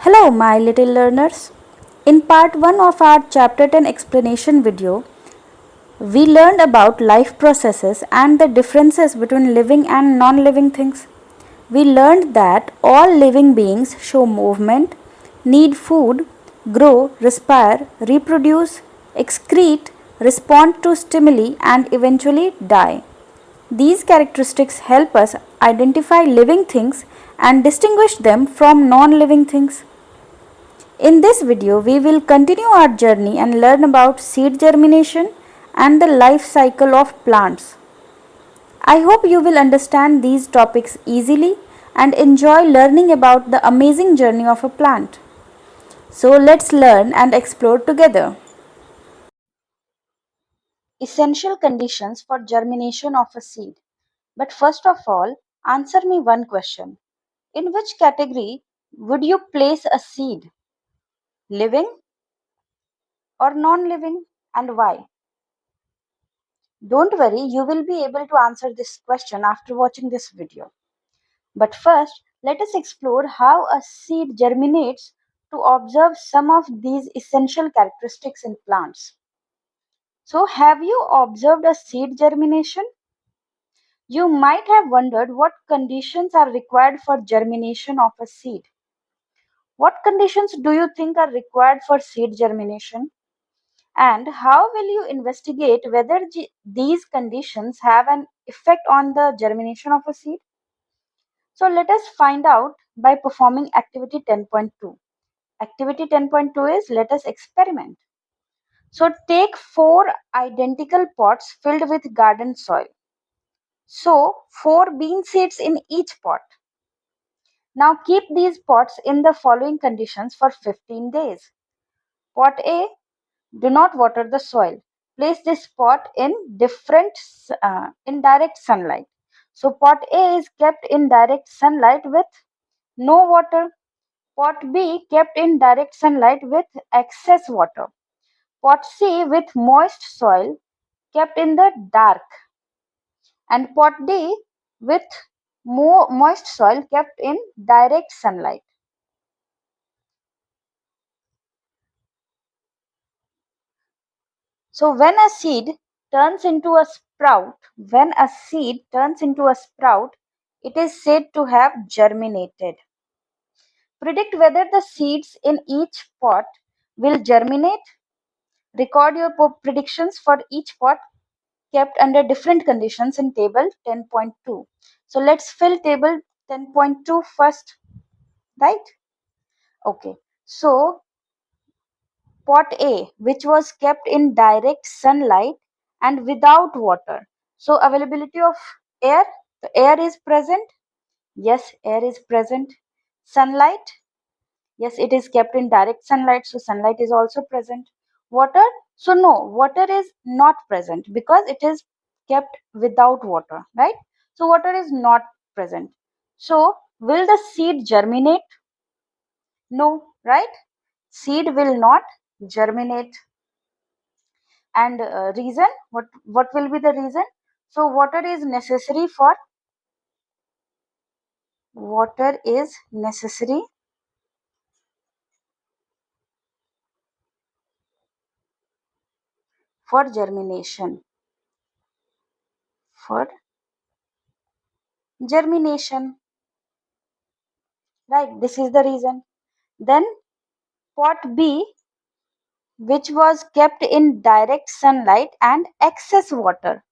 Hello, my little learners. In part 1 of our chapter 10 explanation video, we learned about life processes and the differences between living and non living things. We learned that all living beings show movement, need food, grow, respire, reproduce, excrete, respond to stimuli, and eventually die. These characteristics help us identify living things and distinguish them from non living things. In this video, we will continue our journey and learn about seed germination and the life cycle of plants. I hope you will understand these topics easily and enjoy learning about the amazing journey of a plant. So let's learn and explore together. Essential conditions for germination of a seed. But first of all, answer me one question. In which category would you place a seed? Living or non living, and why? Don't worry, you will be able to answer this question after watching this video. But first, let us explore how a seed germinates to observe some of these essential characteristics in plants. So, have you observed a seed germination? You might have wondered what conditions are required for germination of a seed. What conditions do you think are required for seed germination? And how will you investigate whether these conditions have an effect on the germination of a seed? So let us find out by performing activity 10.2. Activity 10.2 is let us experiment. So take 4 identical pots filled with garden soil. Sow 4 bean seeds in each pot. Now keep these pots in the following conditions for 15 days. Pot A, do not water the soil. Place this pot in direct sunlight. So pot A is kept in direct sunlight with no water. Pot B kept in direct sunlight with excess water. Pot C with moist soil kept in the dark. And pot D with more moist soil kept in direct sunlight. So when a seed turns into a sprout, it is said to have germinated. Predict whether the seeds in each pot will germinate. Record your predictions for each pot kept under different conditions in table 10.2. So let's fill table 10.2 first, right? Okay. So pot A, which was kept in direct sunlight and without water. So availability of air, the air is present. Yes, air is present. Sunlight, yes, it is kept in direct sunlight, so sunlight is also present. Water, so no, water is not present because it is kept without water, right? So water is not present. So will the seed germinate? No, right? Seed will not germinate. And reason, what will be the reason? So water is necessary for for germination, right? This is the reason. Then pot B, which was kept in direct sunlight and excess water,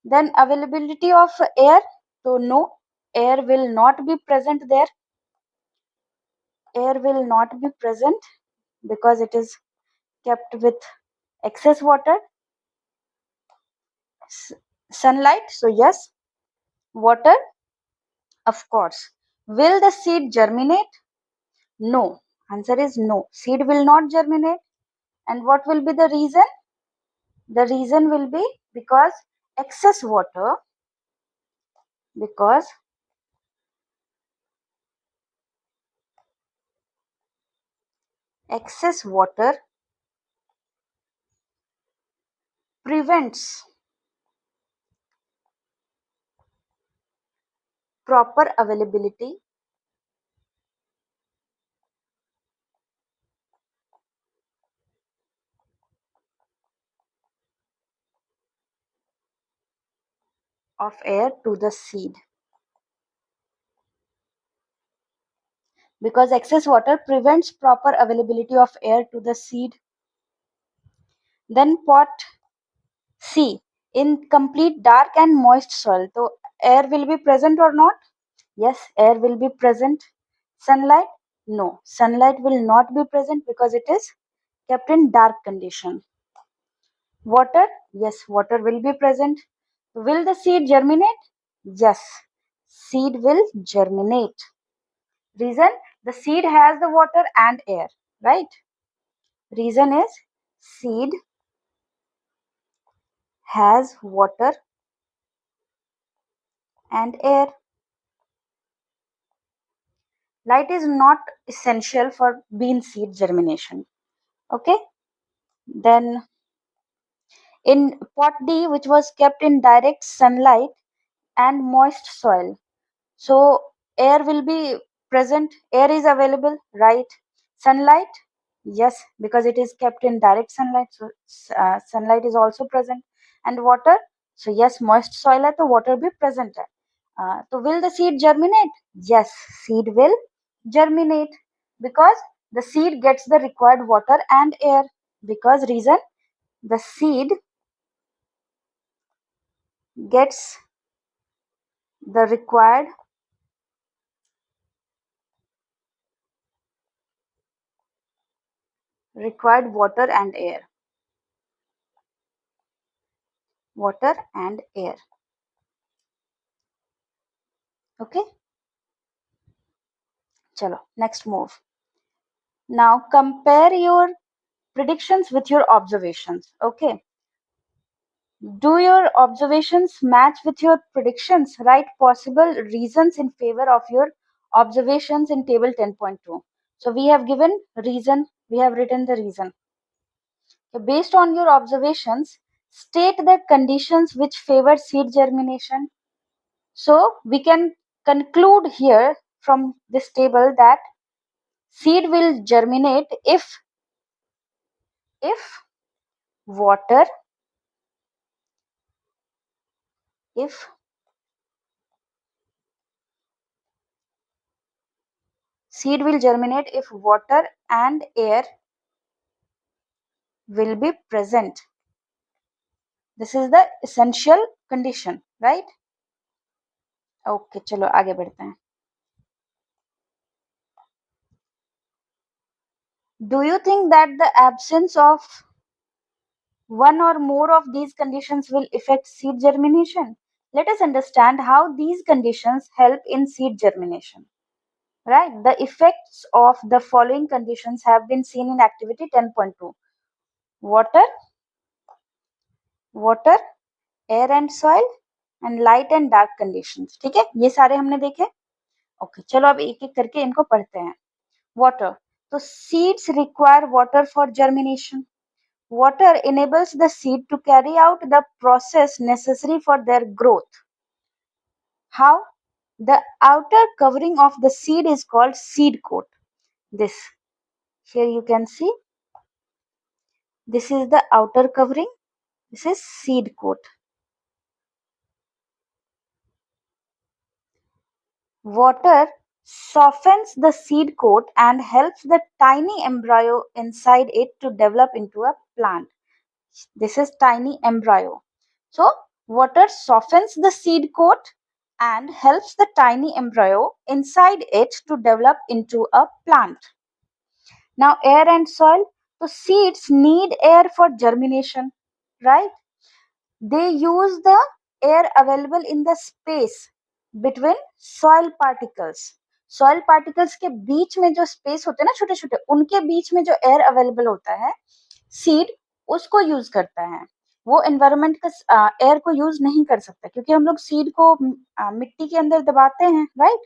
then availability of air, so no, air will not be present there. Air will not be present because it is kept with excess water. Sunlight, so yes, water, of course. Will the seed germinate? No. Answer is no. Seed will not germinate. And what will be the reason? The reason will be because excess water, because excess water prevents proper availability of air to the seed, because excess water prevents proper availability of air to the seed. Then pot C, in complete dark and moist soil, so air will be present or not? Yes, air will be present. Sunlight? No, sunlight will not be present because it is kept in dark condition. Water? Yes, water will be present. Will the seed germinate? Yes, seed will germinate. Reason? The seed has the water and air, right? Reason is seed has water and air. Light is not essential for bean seed germination. Okay. Then in pot D, which was kept in direct sunlight and moist soil, so air will be present, air is available, right? Sunlight, yes, because it is kept in direct sunlight, so sunlight is also present. And water, so yes, moist soil है तो water भी present है. So will the seed germinate? Yes, seed will germinate because the seed gets the required water and air. Because reason, the seed gets the required water and air. Water and air. Okay. Chalo, next move. Now compare your predictions with your observations. Okay. Do your observations match with your predictions? Write possible reasons in favor of your observations in table 10.2. So we have given reason, we have written the reason. So based on your observations, state the conditions which favor seed germination. So we can conclude here from this table that seed will germinate if water, if seed will germinate if water and air will be present. This is the essential condition, right? Okay, चलो आगे बढ़ते हैं. Do you think that the absence of one or more of these conditions will affect seed germination? Let us understand how these conditions help in seed germination. Right? The effects of the following conditions have been seen in activity 10.2. Water, water, air and soil, and light and dark conditions. ठीक है, ये सारे हमने देखे. Okay, चलो अब एक एक करके इनको पढ़ते हैं. Water. So seeds require water for germination. Water enables the seed to carry out the process necessary for their growth. How? The outer covering of the seed is called seed coat. This, here you can see, this is the outer covering. This is seed coat. Water softens the seed coat and helps the tiny embryo inside it to develop into a plant. This is tiny embryo. So water softens the seed coat and helps the tiny embryo inside it to develop into a plant. Now air and soil. So seeds need air for germination, right? They use the air available in the space between soil particles. Soil particles के बीच में जो space होते हैं ना छोटे छोटे, उनके बीच में जो air available होता है, seed उसको यूज करता है. वो एनवायरमेंट का एयर को यूज नहीं कर सकता क्योंकि हम लोग सीड को मिट्टी के अंदर दबाते हैं, राइट?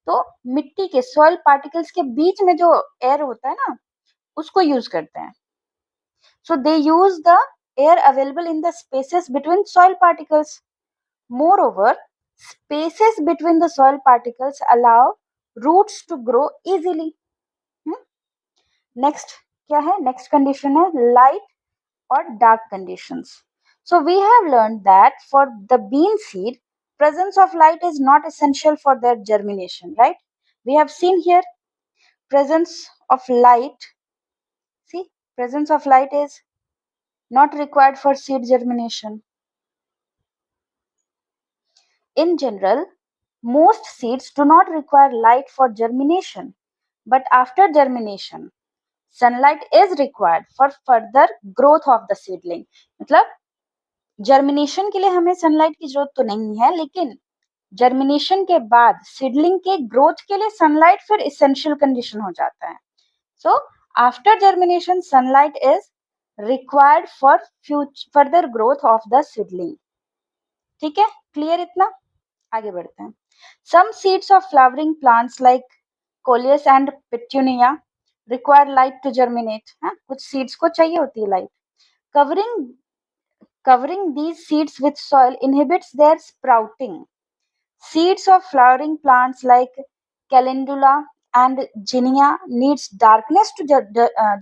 तो मिट्टी के सॉइल पार्टिकल्स के बीच में जो एयर होता है ना, उसको यूज करते हैं. So they use the air available in the spaces between soil particles. Moreover, spaces between the soil particles allow roots to grow easily. Next क्या है? Next condition है light or dark conditions. So we have learned that for the bean seed, presence of light is not essential for their germination, right? We have seen here presence of light. See, presence of light is not required for seed germination. In general, most seeds do not require light for germination, but after germination, sunlight is required for further growth of the seedling. मतलब germination के लिए हमें sunlight की जरूरत तो नहीं है, लेकिन जर्मिनेशन के बाद सीडलिंग के ग्रोथ के लिए सनलाइट फिर इसेंशियल कंडीशन हो जाता है. So after germination sunlight is required for further growth of the seedling. ठीक है, क्लियर इतना? आगे बढ़ते हैं. Some seeds of flowering plants like coleus and petunia require light to germinate. कुछ सीड्स को चाहिए होती है light. Covering these seeds with soil inhibits their sprouting. Seeds of flowering plants like calendula and ginnia needs darkness to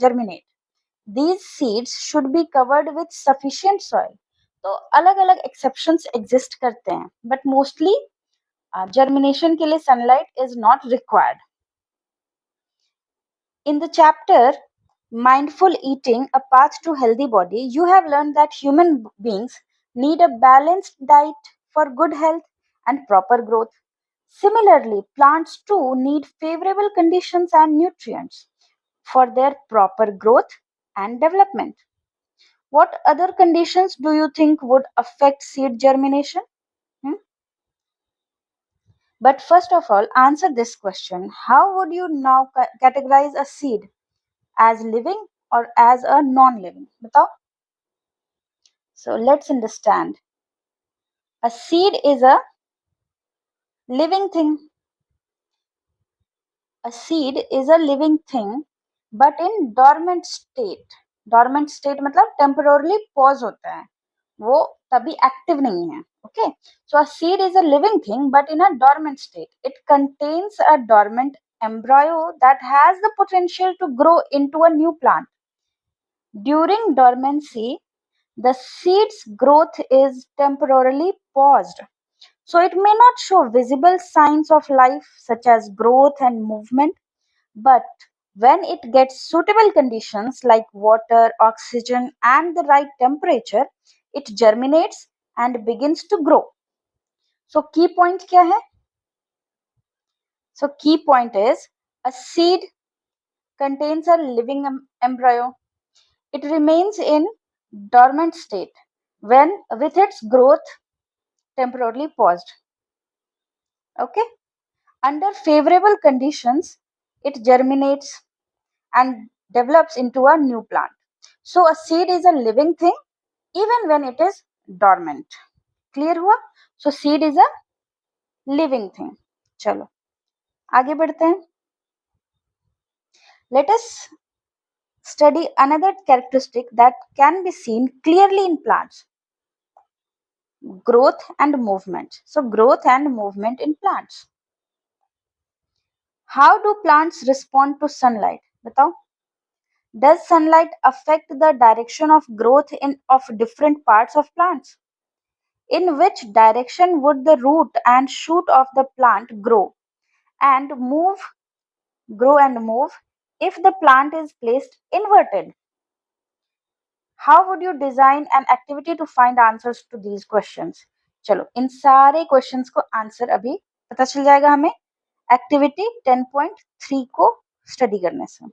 germinate. These seeds should be covered with sufficient soil. तो अलग अलग exceptions exist करते हैं, but mostly germination के लिए sunlight is not required. In the chapter Mindful Eating, A Path to Healthy Body, you have learned that human beings need a balanced diet for good health and proper growth. Similarly, plants too need favorable conditions and nutrients for their proper growth and development. What other conditions do you think would affect seed germination? Hmm? But first of all, answer this question. How would you now categorize a seed? As living or as a non-living? बताओ. So let's understand. A seed is a living thing. A seed is a living thing, but in dormant state. Dormant state मतलब temporarily pause होता है. वो तभी active नहीं है. Okay. So a seed is a living thing, but in a dormant state. It contains a dormant embryo that has the potential to grow into a new plant. During dormancy, the seed's growth is temporarily paused. So it may not show visible signs of life such as growth and movement, but when it gets suitable conditions like water, oxygen, and the right temperature, it germinates and begins to grow. So key point क्या है? So key point is a seed contains a living embryo. It remains in dormant state when with its growth temporarily paused. Okay. Under favorable conditions, it germinates and develops into a new plant. So a seed is a living thing even when it is dormant. Clear हुआ? So seed is a living thing. चलो आगे बढ़ते हैं. Let us study another characteristic that can be seen clearly in plants. Growth and movement. So growth and movement in plants. How do plants respond to sunlight? बताओ. Does sunlight affect the direction of growth of different parts of plants? In which direction would the root and shoot of the plant grow and move if the plant is placed inverted? How would you design an activity to find answers to these questions? चलो इन सारे questions को answer अभी पता चल जाएगा हमें activity 10.3 को study करने से.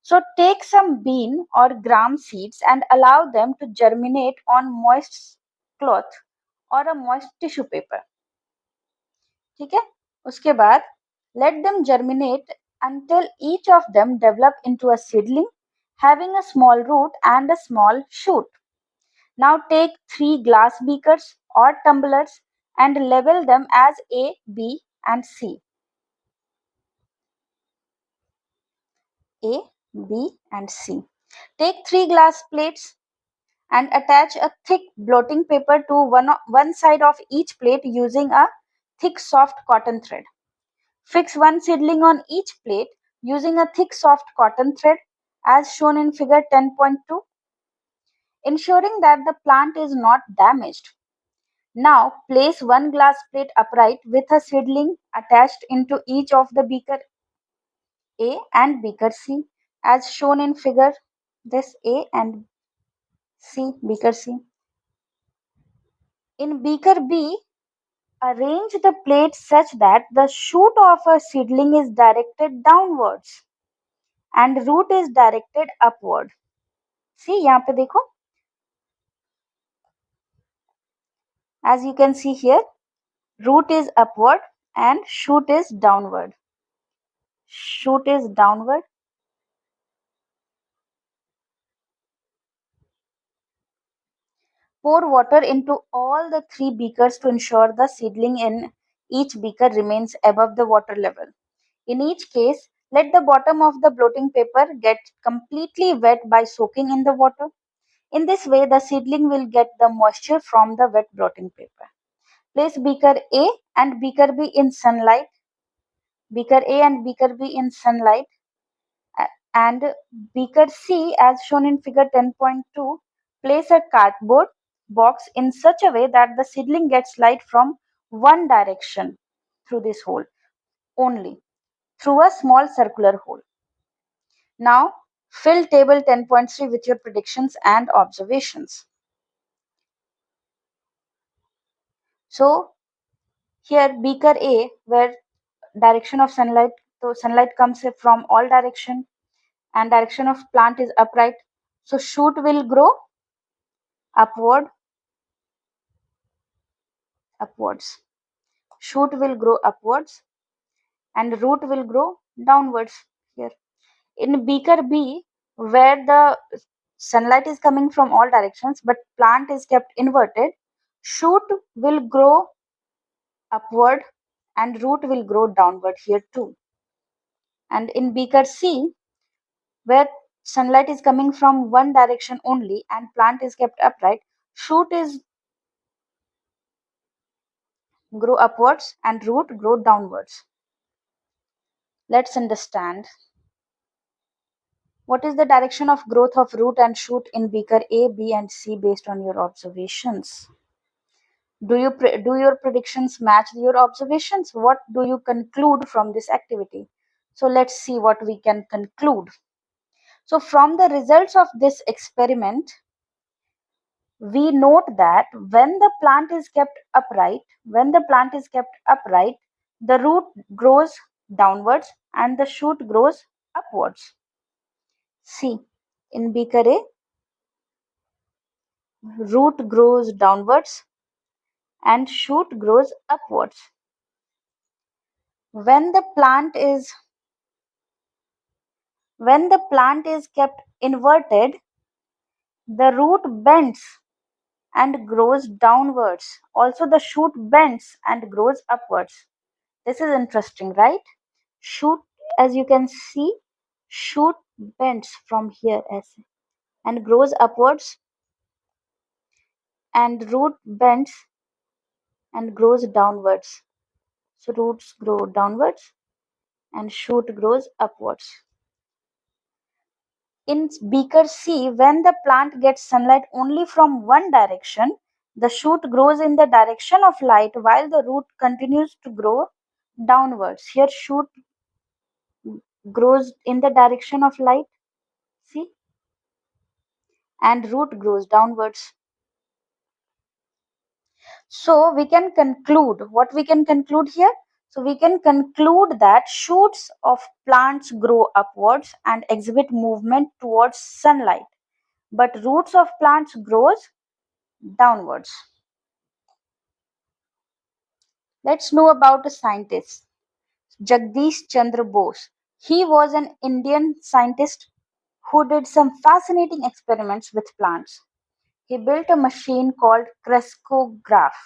So take some bean or gram seeds and allow them to germinate on moist cloth or a moist tissue paper. ठीक है, उसके बाद let them germinate until each of them develop into a seedling having a small root and a small shoot. Now take 3 glass beakers or tumblers and label them as A, B and C. A, B and C. Take 3 glass plates and attach a thick blotting paper to one side of each plate using a thick soft cotton thread. Fix one seedling on each plate using a thick soft cotton thread as shown in figure 10.2. Ensuring that the plant is not damaged. Now place one glass plate upright with a seedling attached into each of the beaker A and beaker C as shown in figure. This A and beaker C. In beaker B, arrange the plate such that the shoot of a seedling is directed downwards and root is directed upward. See, यहाँ पे देखो, as you can see here, root is upward and shoot is downward. Shoot is downward. Pour water into all the three beakers to ensure the seedling in each beaker remains above the water level. In each case, let the bottom of the blotting paper get completely wet by soaking in the water. In this way, the seedling will get the moisture from the wet blotting paper. Place beaker A and beaker B in sunlight. Beaker A and beaker B in sunlight and beaker C, as shown in figure 10.2, place a cardboard box in such a way that the seedling gets light from one direction through this hole only, through a small circular hole. Now, fill table 10.3 with your predictions and observations. So, here beaker A, where direction of sunlight, so sunlight comes from all direction and direction of plant is upright. So, shoot will grow upward, upwards. Shoot will grow upwards and root will grow downwards here. In beaker B, where the sunlight is coming from all directions but plant is kept inverted, shoot will grow upward and root will grow downward here too. And in beaker C, where sunlight is coming from one direction only and plant is kept upright, shoot is grow upwards and root grow downwards. Let's understand. What is the direction of growth of root and shoot in beaker A, B and C based on your observations? Do your predictions match your observations? What do you conclude from this activity? So let's see what we can conclude. So from the results of this experiment, we note that when the plant is kept upright, the root grows downwards and the shoot grows upwards. See, in beaker A, root grows downwards and shoot grows upwards. When the plant is kept inverted, the root bends and grows downwards. Also, the shoot bends and grows upwards. This is interesting, right? Shoot, as you can see, shoot bends from here as and grows upwards, and root bends and grows downwards. So roots grow downwards and shoot grows upwards. In beaker C, when the plant gets sunlight only from one direction, the shoot grows in the direction of light while the root continues to grow downwards. Here shoot grows in the direction of light, see, and root grows downwards. So we can conclude, what we can conclude here? So we can conclude that shoots of plants grow upwards and exhibit movement towards sunlight, but roots of plants grows downwards. Let's know about a scientist, Jagdish Chandra Bose. He was an Indian scientist who did some fascinating experiments with plants. He built a machine called crescograph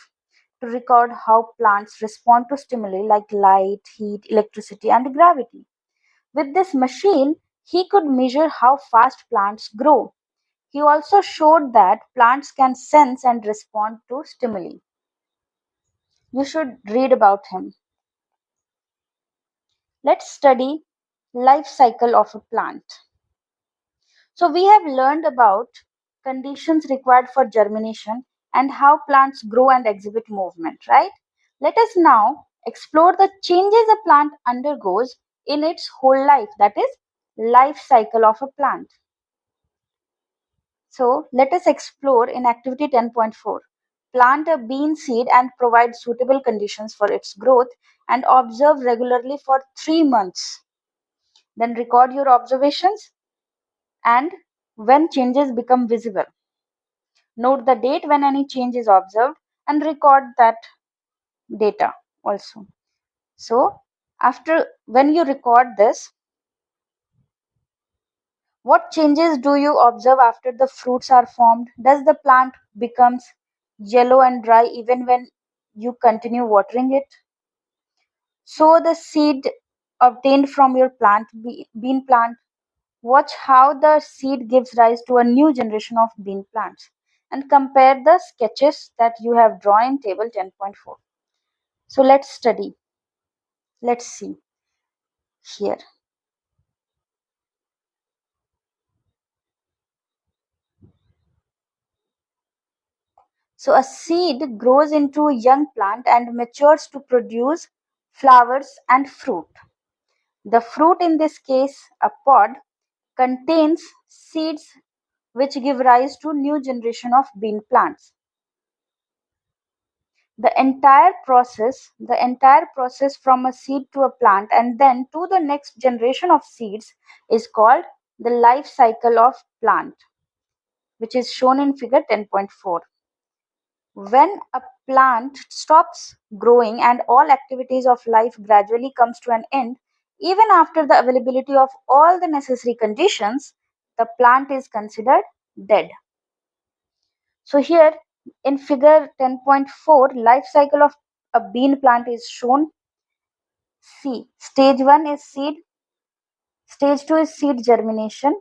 to record how plants respond to stimuli like light, heat, electricity, and gravity. With this machine, he could measure how fast plants grow. He also showed that plants can sense and respond to stimuli. You should read about him. Let's study life cycle of a plant. So we have learned about conditions required for germination, and how plants grow and exhibit movement, right? Let us now explore the changes a plant undergoes in its whole life, that is, life cycle of a plant. So let us explore in activity 10.4. Plant a bean seed and provide suitable conditions for its growth and observe regularly for 3 months. Then record your observations and when changes become visible. Note the date when any change is observed and record that data also. So after when you record this, what changes do you observe after the fruits are formed? Does the plant becomes yellow and dry even when you continue watering it? Sow the seed obtained from your bean plant. Watch how the seed gives rise to a new generation of bean plants and compare the sketches that you have drawn in table 10.4. So let's study. Let's see here. So a seed grows into a young plant and matures to produce flowers and fruit. The fruit, in this case a pod, contains seeds which give rise to new generation of bean plants. The entire process from a seed to a plant and then to the next generation of seeds is called the life cycle of plant, which is shown in figure 10.4. When a plant stops growing and all activities of life gradually comes to an end, even after the availability of all the necessary conditions, the plant is considered dead. So here in figure 10.4, life cycle of a bean plant is shown. See, stage 1 is seed, stage 2 is seed germination,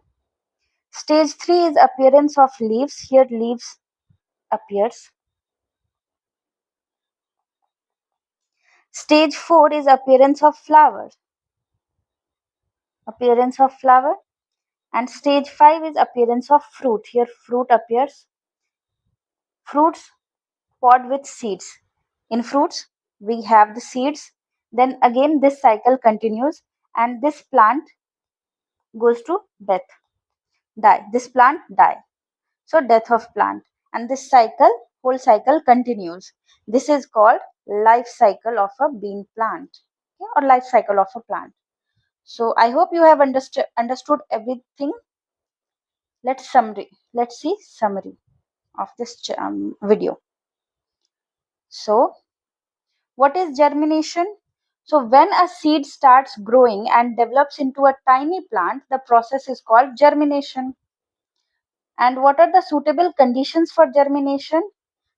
stage 3 is appearance of leaves. Here leaves appears. Stage 4 is appearance of flower. Appearance of flower. And stage 5 is appearance of fruit. Here fruit appears. Fruits pod with seeds. In fruits we have the seeds. Then again this cycle continues and this plant goes to death, die. This plant die. So death of plant. And this whole cycle continues. This is called life cycle of a bean plant, okay, or life cycle of a plant. So I hope you have understood everything. Let's see summary of this video. So what is germination? So when a seed starts growing and develops into a tiny plant, the process is called germination. And what are the suitable conditions for germination?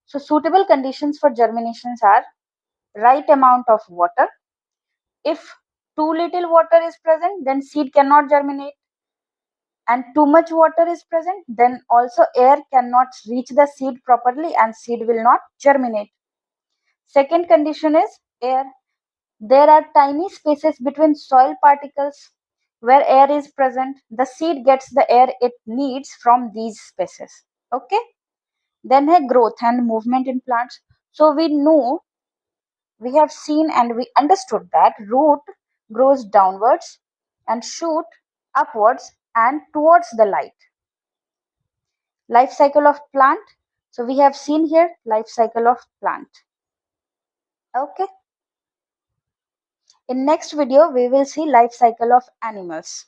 So suitable conditions for germinations are right amount of water. If too little water is present, then seed cannot germinate. And too much water is present, then also air cannot reach the seed properly and seed will not germinate. Second condition is air. There are tiny spaces between soil particles where air is present. The seed gets the air it needs from these spaces. Okay. Then growth and movement in plants. So we have seen and we understood that root grows downwards and shoot upwards and towards the light. Life cycle of plant. So we have seen here life cycle of plant. Okay. In next video we will see life cycle of animals.